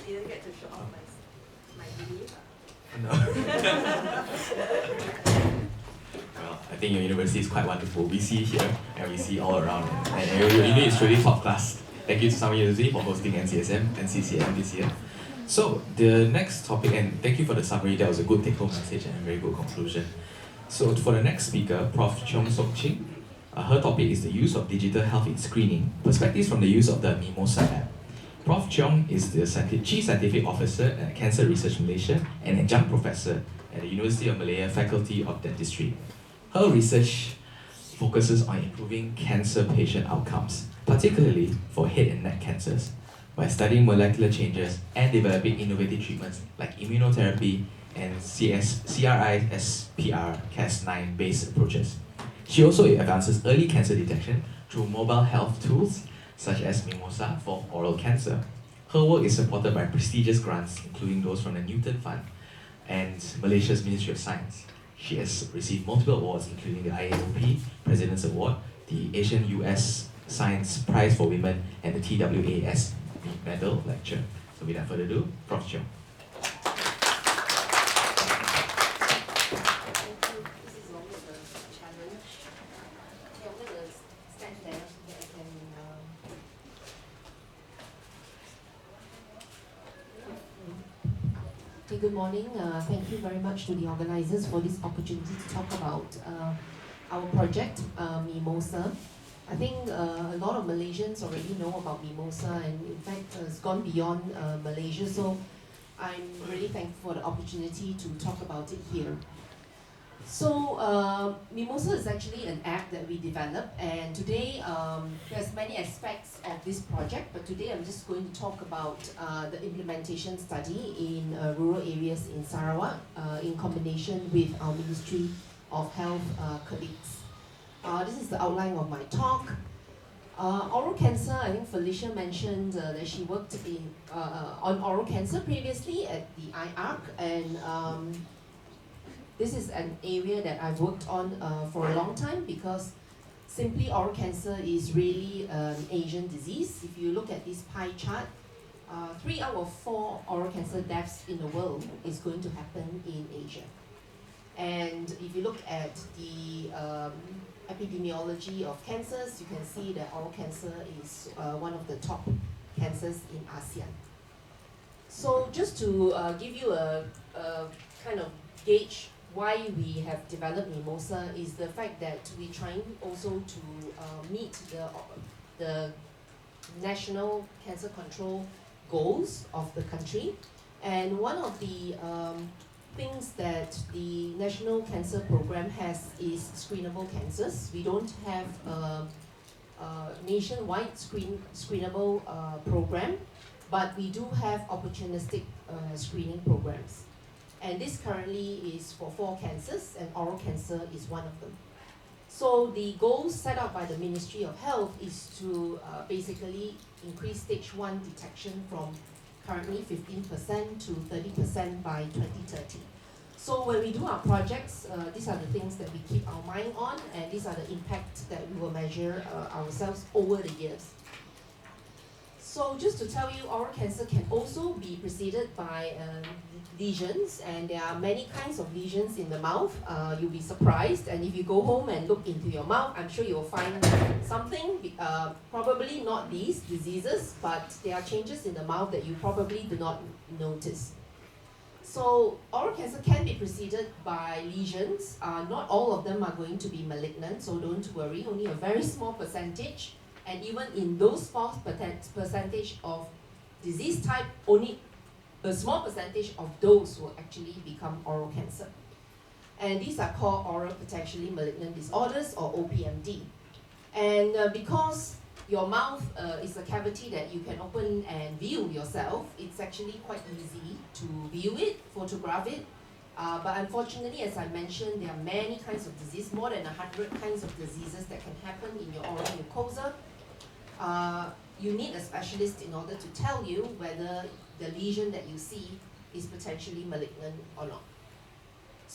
didn't get to show off my degree. No. Well, I think your university is quite wonderful. We see here and we see all around. And your uni is really top class. Thank you to Summer University for hosting NCSM, NCCM this year. So the next topic, and thank you for the summary, that was a good take-home message and a very good conclusion. So for the next speaker, Prof. Ching, her topic is the use of digital health in screening, perspectives from the use of the MeMoSA app. Prof. Cheong is the Chief Scientific Officer at Cancer Research Malaysia and adjunct professor at the University of Malaya Faculty of Dentistry. Her research focuses on improving cancer patient outcomes, particularly for head and neck cancers, by studying molecular changes and developing innovative treatments like immunotherapy and CRISPR-Cas9 based approaches. She also advances early cancer detection through mobile health tools such as MeMoSA for oral cancer. Her work is supported by prestigious grants, including those from the Newton Fund and Malaysia's Ministry of Science. She has received multiple awards, including the IAOP President's Award, the Asian US Science Prize for Women, and the TWAS Medal Lecture. So without further ado, Prof. Cheong. Good morning. Thank you very much to the organizers for this opportunity to talk about our project, MeMoSA. I think a lot of Malaysians already know about MeMoSA, and in fact it's gone beyond Malaysia, so I'm really thankful for the opportunity to talk about it here. So MeMoSA is actually an app that we developed, and today there's many aspects of this project, but today I'm just going to talk about the implementation study in rural areas in Sarawak in combination with our Ministry of Health colleagues. This is the outline of my talk. Oral cancer, I think Felicia mentioned that she worked on oral cancer previously at the IARC, and this is an area that I've worked on for a long time, because simply oral cancer is really an Asian disease. If you look at this pie chart, 3 out of 4 oral cancer deaths in the world is going to happen in Asia. And if you look at the epidemiology of cancers, you can see that oral cancer is one of the top cancers in ASEAN. So just to give you a kind of gauge why we have developed MeMoSA is the fact that we're trying also to meet the national cancer control goals of the country. And one of the things that the National Cancer Program has is screenable cancers. We don't have a nationwide screenable program, but we do have opportunistic screening programs. And this currently is for 4 cancers, and oral cancer is one of them. So the goals set out by the Ministry of Health is to basically increase stage 1 detection from currently 15% to 30% by 2030. So when we do our projects, these are the things that we keep our mind on, and these are the impacts that we will measure ourselves over the years. So just to tell you, oral cancer can also be preceded by lesions, and there are many kinds of lesions in the mouth. You'll be surprised, and if you go home and look into your mouth, I'm sure you'll find something, probably not these diseases, but there are changes in the mouth that you probably do not notice. So oral cancer can be preceded by lesions. Not all of them are going to be malignant, so don't worry, only a very small percentage. And even in those small percentage of disease type, only a small percentage of those will actually become oral cancer. And these are called oral potentially malignant disorders, or OPMD. And because your mouth is a cavity that you can open and view yourself, it's actually quite easy to view it, photograph it. But unfortunately, as I mentioned, there are many kinds of disease, more than 100 kinds of diseases that can happen in your oral mucosa. You need a specialist in order to tell you whether the lesion that you see is potentially malignant or not.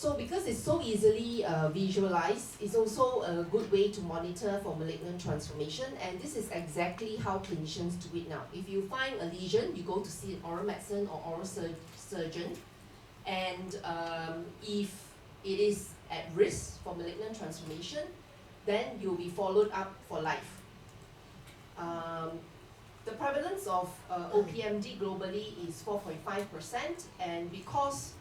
So because it's so easily visualized, it's also a good way to monitor for malignant transformation, and this is exactly how clinicians do it now. If you find a lesion, you go to see an oral medicine or oral surgeon, and if it is at risk for malignant transformation, then you'll be followed up for life. The prevalence of OPMD globally is 4.5%, and because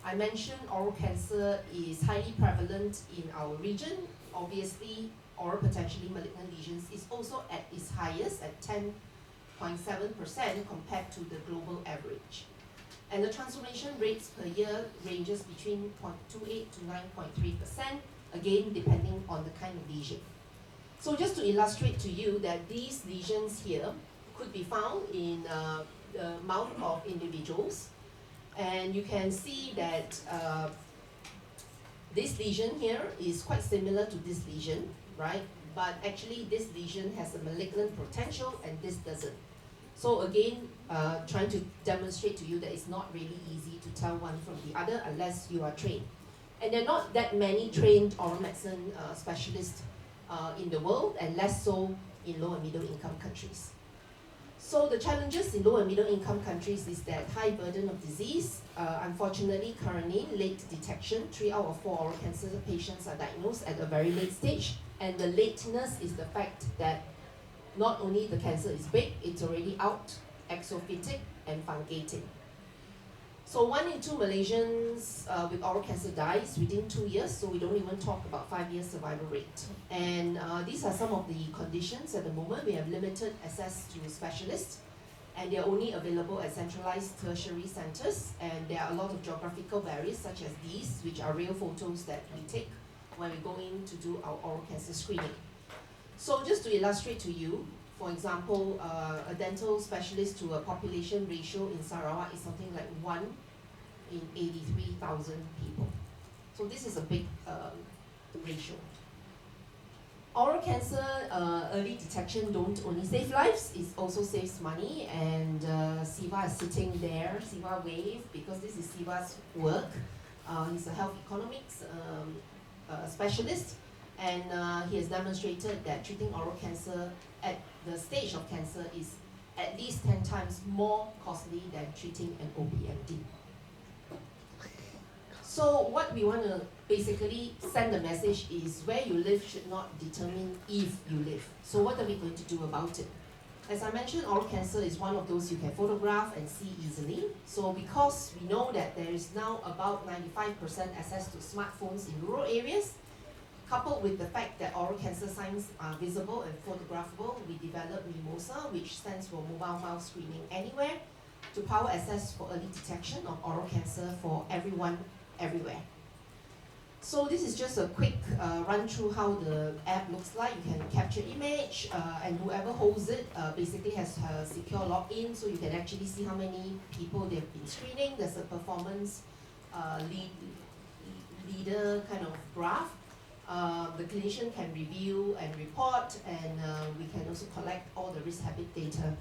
I mentioned oral cancer is highly prevalent in our region, obviously oral potentially malignant lesions is also at its highest at 10.7% compared to the global average. And the transformation rates per year ranges between 0.28 to 9.3%, again depending on the kind of lesion. So just to illustrate to you that these lesions here could be found in the mouth of individuals, and you can see that this lesion here is quite similar to this lesion, right? But actually this lesion has a malignant potential and this doesn't. So again, trying to demonstrate to you that it's not really easy to tell one from the other unless you are trained. And there are not that many trained oral medicine specialists in the world, and less so in low and middle income countries. So the challenges in low and middle income countries is that high burden of disease. Unfortunately, currently, late detection, 3 out of 4 oral cancer patients are diagnosed at a very late stage. And the lateness is the fact that not only the cancer is big, it's already out, exophytic, and fungating. So 1 in 2 Malaysians with oral cancer dies within 2 years, so we don't even talk about 5 years survival rate. And these are some of the conditions at the moment. We have limited access to specialists, and they're only available at centralized tertiary centers, and there are a lot of geographical barriers such as these, which are real photos that we take when we go in to do our oral cancer screening. So just to illustrate to you, for example, a dental specialist to a population ratio in Sarawak is something like 1 in 83,000 people. So this is a big ratio. Oral cancer early detection don't only save lives, it also saves money, and Siva is sitting there, Siva wave, because this is Siva's work. He's a health economics specialist, and he has demonstrated that treating oral cancer at the stage of cancer is at least 10 times more costly than treating an OPMD. So what we want to basically send the message is where you live should not determine if you live. So what are we going to do about it? As I mentioned, oral cancer is one of those you can photograph and see easily. So because we know that there is now about 95% access to smartphones in rural areas, coupled with the fact that oral cancer signs are visible and photographable, we developed MeMoSA, which stands for Mobile Mouth Screening Anywhere, to power access for early detection of oral cancer for everyone, everywhere. So this is just a quick run through how the app looks like. You can capture image, and whoever holds it basically has a secure login, so you can actually see how many people they've been screening. There's a performance leader kind of graph. The clinician can review and report, and we can also collect all the risk habit data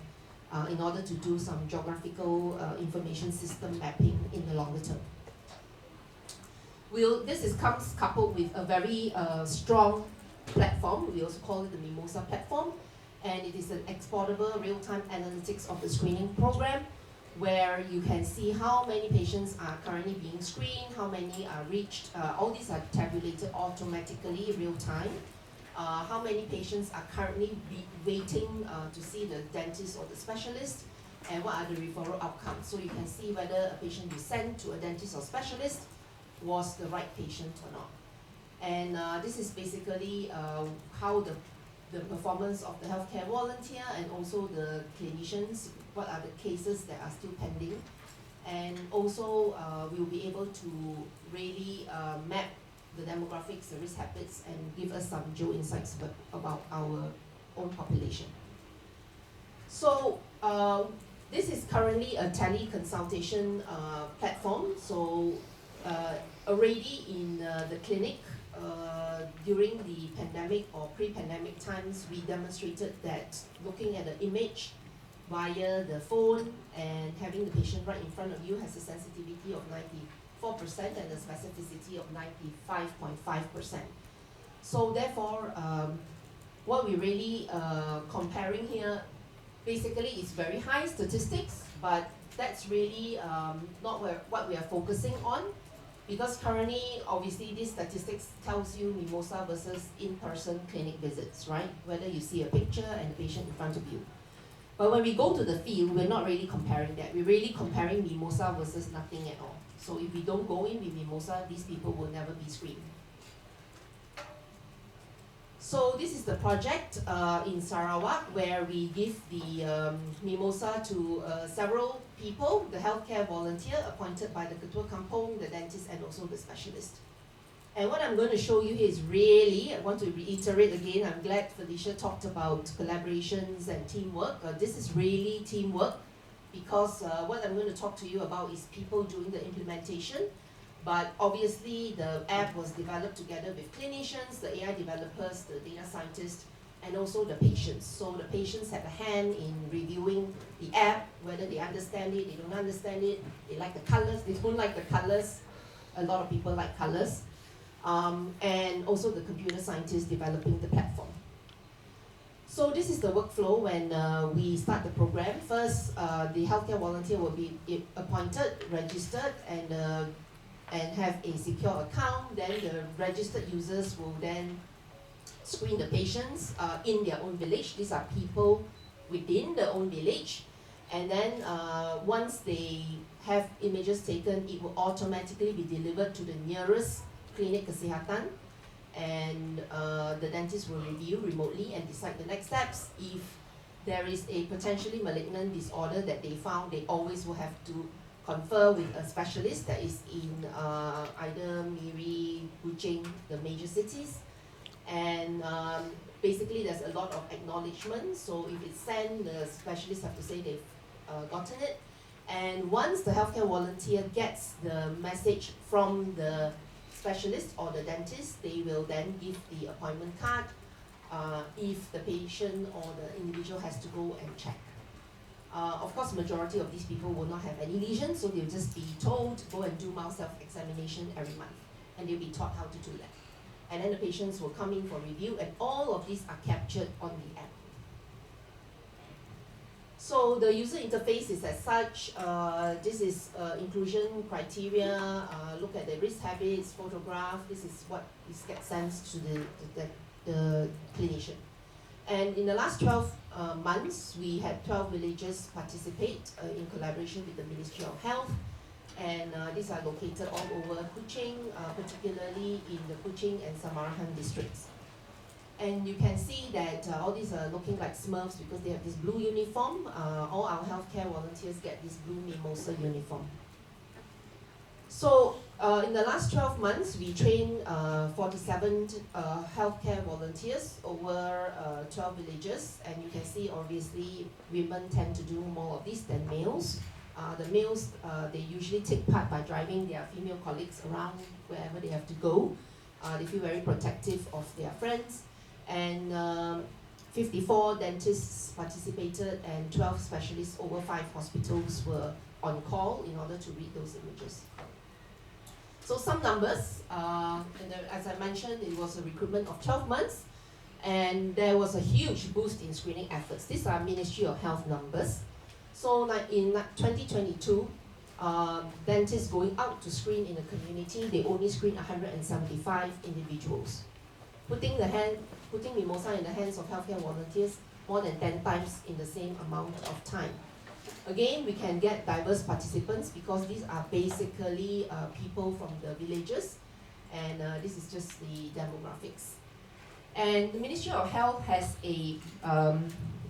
in order to do some geographical information system mapping in the longer term. This comes coupled with a very strong platform. We also call it the MeMoSA platform, and it is an exportable real-time analytics of the screening program, where you can see how many patients are currently being screened, how many are reached. All these are tabulated automatically, real time. How many patients are currently waiting to see the dentist or the specialist, and what are the referral outcomes. So you can see whether a patient you sent to a dentist or specialist was the right patient or not. And this is basically how the performance of the healthcare volunteer and also the clinicians, what are the cases that are still pending. And also we will be able to really map the demographics, the risk habits, and give us some geo insights about our own population. So this is currently a teleconsultation platform. So already in the clinic, during the pandemic or pre-pandemic times, we demonstrated that looking at the image via the phone and having the patient right in front of you has a sensitivity of and a specificity of 95.5%. So therefore, what we're really comparing here basically is very high statistics, but that's really not what we are focusing on, because currently, obviously, this statistics tells you MeMoSA versus in-person clinic visits, right? Whether you see a picture and a patient in front of you. But when we go to the field, we're not really comparing that. We're really comparing MeMoSA versus nothing at all. So if we don't go in with MeMoSA, these people will never be screened. So this is the project in Sarawak, where we give the MeMoSA to several people, the healthcare volunteer appointed by the Ketua Kampung, the dentist, and also the specialist. And what I'm going to show you here is really, I want to reiterate again, I'm glad Felicia talked about collaborations and teamwork. This is really teamwork, because what I'm going to talk to you about is people doing the implementation. But obviously, the app was developed together with clinicians, the AI developers, the data scientists, and also the patients. So the patients have a hand in reviewing the app, whether they understand it, they don't understand it, they like the colors, they don't like the colors. A lot of people like colors. And also the computer scientists developing the platform. So this is the workflow when we start the program. First, the healthcare volunteer will be appointed, registered, and have a secure account. Then the registered users will then screen the patients in their own village. These are people within their own village. And then once they have images taken, it will automatically be delivered to the nearest clinic kesihatan. And the dentist will review remotely and decide the next steps. If there is a potentially malignant disorder that they found, they always will have to confer with a specialist that is in either Miri, Ching, the major cities. And basically there's a lot of acknowledgement. So if it's sent, the specialists have to say they've gotten it. And once the healthcare volunteer gets the message from the specialist or the dentist, they will then give the appointment card if the patient or the individual has to go and check. Of course, majority of these people will not have any lesions, so they'll just be told, go and do mouth self-examination every month. And they'll be taught how to do that. And then the patients will come in for review, and all of these are captured on the app. So the user interface is as such. This is inclusion criteria, look at the risk habits, photograph. This is what gets sent to the clinician. And in the last 12 months, we had 12 villages participate in collaboration with the Ministry of Health. And these are located all over Kuching, particularly in the Kuching and Samarahan districts. And you can see that all these are looking like Smurfs because they have this blue uniform. All our healthcare volunteers get this blue MeMoSA uniform. So in the last 12 months, we trained 47 healthcare volunteers over 12 villages. And you can see, obviously, women tend to do more of this than males. The males, they usually take part by driving their female colleagues around wherever they have to go. They feel very protective of their friends. And 54 dentists participated, and 12 specialists over 5 hospitals were on call in order to read those images. So some numbers, as I mentioned, it was a recruitment of 12 months, and there was a huge boost in screening efforts. These are Ministry of Health numbers. So like in 2022, dentists going out to screen in the community, they only screened 175 individuals. Putting MeMoSA in the hands of healthcare volunteers more than 10 times in the same amount of time. Again, we can get diverse participants because these are basically people from the villages, and this is just the demographics. And the Ministry of Health has a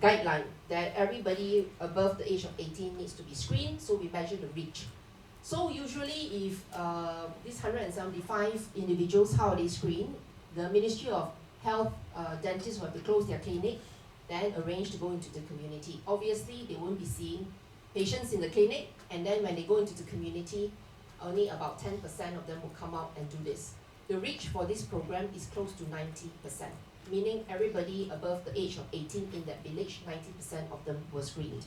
guideline that everybody above the age of 18 needs to be screened, so we measure the reach. So usually if these 175 individuals, how are they screened? The Ministry of Health dentists will have to close their clinic, then arrange to go into the community. Obviously, they won't be seeing patients in the clinic, and then when they go into the community, only about 10% of them will come out and do this. The reach for this program is close to 90%, meaning everybody above the age of 18 in that village, 90% of them were screened.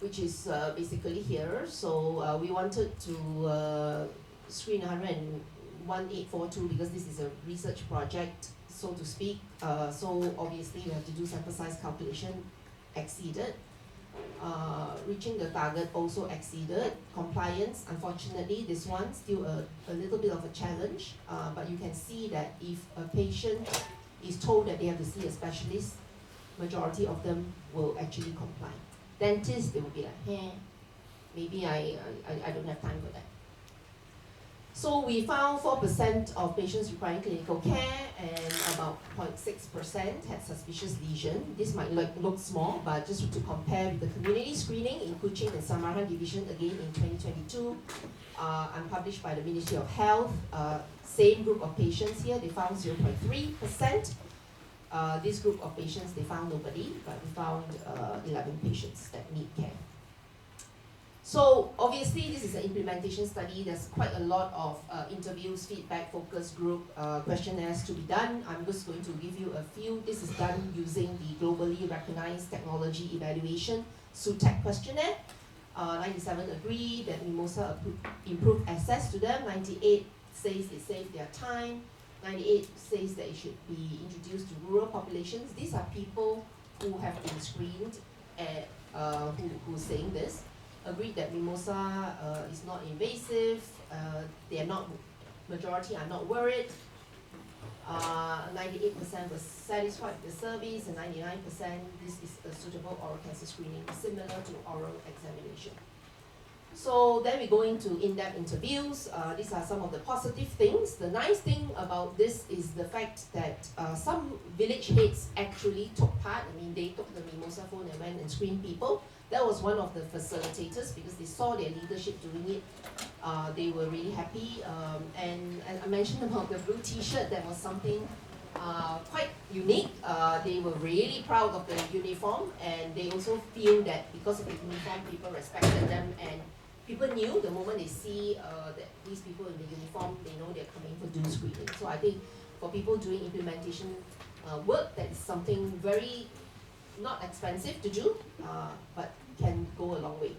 which is basically here. So we wanted to screen 101,842 because this is a research project, so to speak. So obviously we have to do sample size calculation, exceeded. Reaching the target also exceeded. Compliance, unfortunately, this one still a little bit of a challenge, but you can see that if a patient is told that they have to see a specialist, majority of them will actually comply. Dentists, they will be like, maybe I don't have time for that. So we found 4% of patients requiring clinical care and about 0.6% had suspicious lesion. This might look small, but just to compare with the community screening in Kuching and Samarkand Division again in 2022, unpublished by the Ministry of Health, same group of patients here, they found 0.3%. This group of patients, they found nobody, but we found 11 patients that need care. So obviously this is an implementation study. There's quite a lot of interviews, feedback, focus group, questionnaires to be done. I'm just going to give you a few. This is done using the globally recognized technology evaluation SUTEC questionnaire. 97 agree that MeMoSA improved access to them. 98 says it saved their time. 98 says that it should be introduced to rural populations. These are people who have been screened, who are saying this. Agreed that MeMoSA is not invasive. They are not, majority are not worried. 98% was satisfied with the service, and 99% this is a suitable oral cancer screening, similar to oral examination. So then we go into in-depth interviews. These are some of the positive things. The nice thing about this is the fact that some village heads actually took part. I mean, they took the MeMoSA phone and went and screened people. That was one of the facilitators because they saw their leadership doing it. They were really happy. And I mentioned about the blue t-shirt, that was something quite unique. They were really proud of the uniform, and they also feel that because of the uniform, people respected them, and people knew the moment they see that these people in the uniform, they know they're coming for do screening. So I think for people doing implementation work, that is something very not expensive to do, but can go a long way.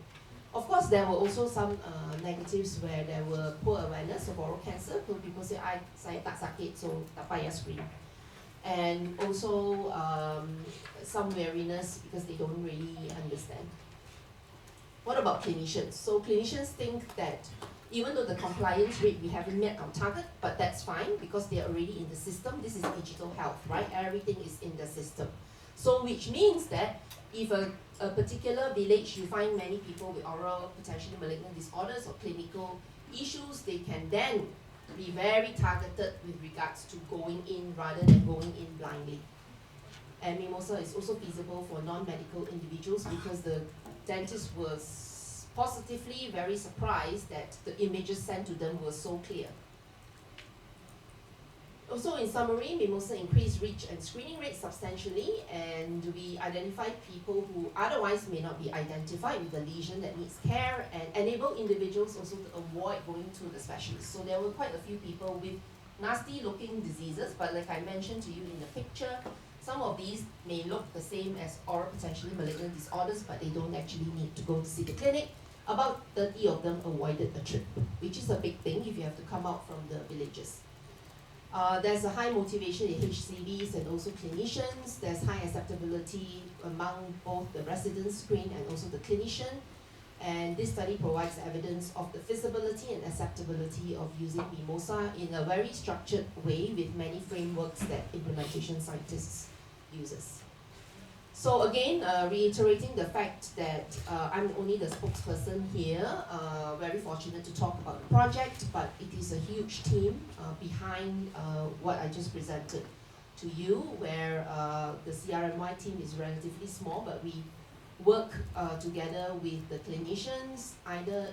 Of course, there were also some negatives where there were poor awareness of oral cancer. So people say, saya tak sakit, so tak payah screen. And also some wariness because they don't really understand. What about clinicians? So clinicians think that even though the compliance rate, we haven't met our target, but that's fine because they are already in the system. This is digital health, right? Everything is in the system. So which means that if a particular village, you find many people with oral potentially malignant disorders or clinical issues, they can then be very targeted with regards to going in rather than going in blindly. And MeMoSA is also feasible for non-medical individuals because the dentist was positively very surprised that the images sent to them were so clear. Also, in summary, MeMoSA increased reach and screening rates substantially, and we identified people who otherwise may not be identified with a lesion that needs care, and enable individuals also to avoid going to the specialist. So there were quite a few people with nasty-looking diseases, but like I mentioned to you in the picture, some of these may look the same as oral potentially malignant disorders, but they don't actually need to go to see the clinic. About 30 of them avoided a trip, which is a big thing if you have to come out from the villages. There's a high motivation in HCVs and also clinicians. There's high acceptability among both the residents screened and also the clinician. And this study provides evidence of the feasibility and acceptability of using MeMoSA in a very structured way with many frameworks that implementation scientists uses. So again, reiterating the fact that I'm only the spokesperson here, very fortunate to talk about the project, but it is a huge team behind what I just presented to you, where the CRMY team is relatively small, but we work together with the clinicians, either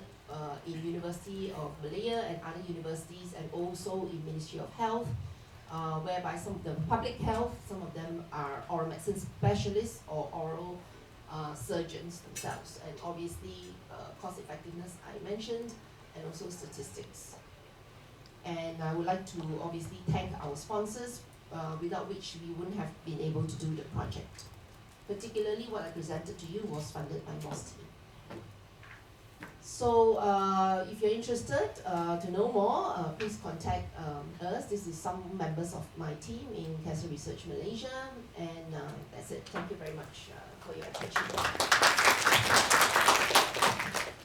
in University of Malaya and other universities, and also in Ministry of Health, whereby some of them public health, some of them are oral medicine specialists or oral surgeons themselves, and obviously cost effectiveness I mentioned, and also statistics. And I would like to obviously thank our sponsors, without which we wouldn't have been able to do the project. Particularly what I presented to you was funded by MeMoSA. So if you're interested to know more, please contact us. This is some members of my team in Cancer Research Malaysia, and that's it. Thank you very much for your attention.